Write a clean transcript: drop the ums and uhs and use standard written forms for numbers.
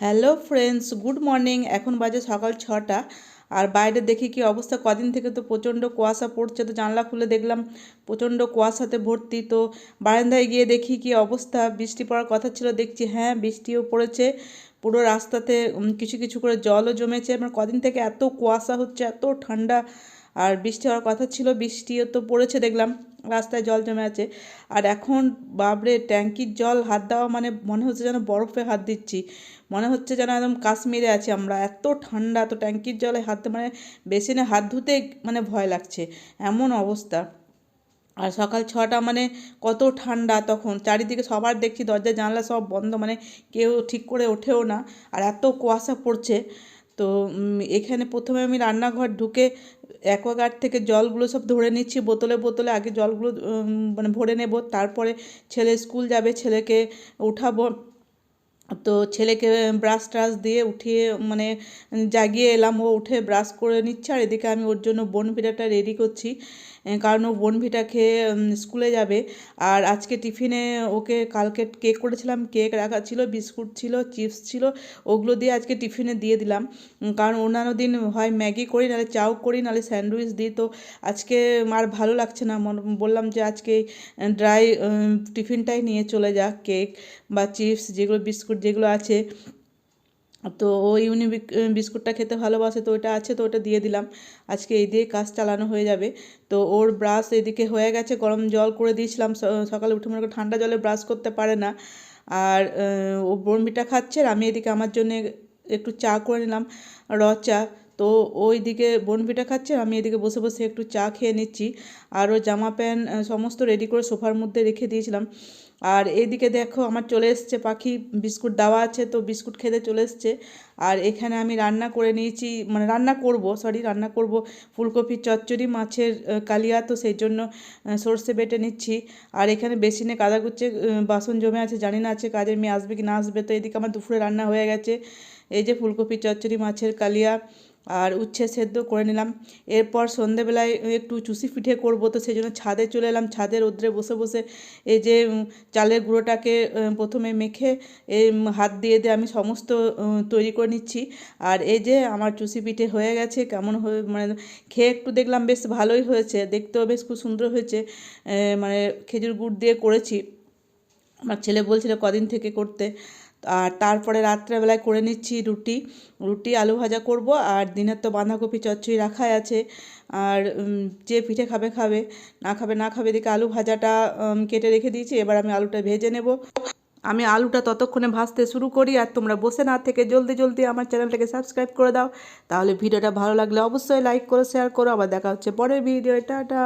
Hello friends, good morning. এখন বাজে সকাল 6টা। আর বাইরে দেখি কি অবস্থা। কদিন থেকে তো প্রচণ্ড কুয়াশা পড়ছে, তো জানলা খুলে দেখলাম প্রচণ্ড কুয়াশাতে ভর্তি। তো বারান্দায় গিয়ে দেখি কি অবস্থা। বৃষ্টি পড়ার কথা ছিল, দেখছি হ্যাঁ বৃষ্টিও পড়েছে। পুরো রাস্তাতে কিছু কিছু করে জলও জমেছে। মানে কদিন থেকে এত কুয়াশা হচ্ছে, এত ঠান্ডা। আর বৃষ্টি হওয়ার কথা ছিল, বৃষ্টিও তো পড়েছে দেখলাম, রাস্তায় জল জমে আছে। আর এখন বাবরে, ট্যাঙ্কির জল হাত দেওয়া মানে মনে হচ্ছে যেন বরফে হাত দিচ্ছি। মনে হচ্ছে যেন একদম কাশ্মীরে আছি আমরা, এত ঠান্ডা। তো ট্যাঙ্কির জলে হাত মানে বেসিনে হাত ধুতে মানে ভয় লাগছে, এমন অবস্থা। আর সকাল 6টা মানে কত ঠান্ডা তখন। চারিদিকে সবার দেখছি দরজা জানলা সব বন্ধ, মানে কেউ ঠিক করে ওঠেও না। আর এত কুয়াশা পড়ছে। তো এখানে প্রথমে আমি রান্নাঘর ঢুকে অ্যাকোয়াগার্ড থেকে জলগুলো সব ধরে নিচ্ছি বোতলে বোতলে। আগে জলগুলো মানে ভরে নেব, তারপরে ছেলে স্কুল যাবে, ছেলেকে উঠাবো। তো ছেলেকে ব্রাশ ট্রাশ দিয়ে উঠিয়ে মানে জাগিয়ে এলাম, ও উঠে ব্রাশ করে নিচ্ছে। আর এদিকে আমি ওর জন্য বোনভিটাটা রেডি করছি, কারণ ও বোনভিটা খেয়ে স্কুলে যাবে। আর আজকে টিফিনে ওকে কালকে কেক করেছিলাম, কেক রাখা ছিল, বিস্কুট ছিল, চিপস ছিল, ওগুলো দিয়ে আজকে টিফিনে দিয়ে দিলাম। কারণ অন্যান্য দিন হয় ম্যাগি করি, নাহলে চাউ করি, নাহলে স্যান্ডউইচ দিই। তো আজকে আর ভালো লাগছে না, বললাম যে আজকে ড্রাই টিফিনটাই নিয়ে চলে যাক, কেক বা চিপস যেগুলো, বিস্কুট যেগুলো আছে। তো ও ইউনিবিক বিস্কুটটা খেতে ভালোবাসে, তো ওটা আছে, তো ওটা দিয়ে দিলাম। আজকে এই দিয়ে কাজ চালানো হয়ে যাবে। তো ওর ব্রাশ এদিকে হয়ে গেছে, গরম জল করে দিয়েছিলাম। সকালে উঠে মনে করে ঠান্ডা জলে ব্রাশ করতে পারে না। আর ও বর্নভিটা খাচ্ছে, আর আমি এদিকে আমার জন্য একটু চা করে নিলাম, চা। তো ওই দিকে বর্নভিটা খাচ্ছে, আমি এদিকে বসে বসে একটু চা খেয়ে নিচ্ছি। আর ও জামা প্যান্ট সমস্ত রেডি করে সোফার মধ্যে রেখে দিয়েছিলাম। আর এইদিকে দেখো আমার চলে এসছে পাখি, বিস্কুট দেওয়া আছে, তো বিস্কুট খেতে চলে এসছে। আর এখানে আমি রান্না করে নিয়েছি, মানে রান্না করব ফুলকপির চচ্চড়ি, মাছের কালিয়া, তো সেই জন্য সর্ষে বেটে নিচ্ছি। আর এখানে বেসিনে কাদা গুচ্ছে বাসন জমে আছে, জানি না আছে কাজের মেয়ে আসবে কি না আসবে। তো এদিকে আমার দুপুরে রান্না হয়ে গেছে, এই যে ফুলকপির চচ্চড়ি, মাছের কালিয়া আর উচ্ছে সেদ্ধ করে নিলাম। এরপর সন্ধেবেলায় একটু চুষি পিঠে করব, তো সেই জন্য ছাদে চলে এলাম। ছাদের রোদ্রে বসে বসে এই যে চালের গুঁড়োটাকে প্রথমে মেখে হাত দিয়ে দিয়ে আমি সমস্ত তৈরি করে নিচ্ছি। আর এই যে আমার চুষি পিঠে হয়ে গেছে। কেমন হয়ে মানে খেয়ে একটু দেখলাম বেশ ভালোই হয়েছে, দেখতেও বেশ খুব সুন্দর হয়েছে। মানে খেজুর গুড় দিয়ে করেছি, আমার ছেলে বলছিল কদিন থেকে করতে। আর তারপরে রাত্রেবেলায় করে নিচ্ছি রুটি, আলু ভাজা করব। আর দিনের তো বাঁধাকপি চচ্চড়ি রাখাই আছে। আর যে পিঠে খাবে খাবে, না খাবে না খাবে। এদিকে আলু ভাজাটা কেটে রেখে দিয়েছি, এবার আমি আলুটা ভেজে নেব। আমি আলুটা ততক্ষণে ভাজতে শুরু করি, আর তোমরা বসে না থেকে জলদি জলদি আমার চ্যানেলটাকে সাবস্ক্রাইব করে দাও। তাহলে ভিডিওটা ভালো লাগলে অবশ্যই লাইক করো, শেয়ার করো। আবার দেখা হচ্ছে পরের ভিডিও। টাটা।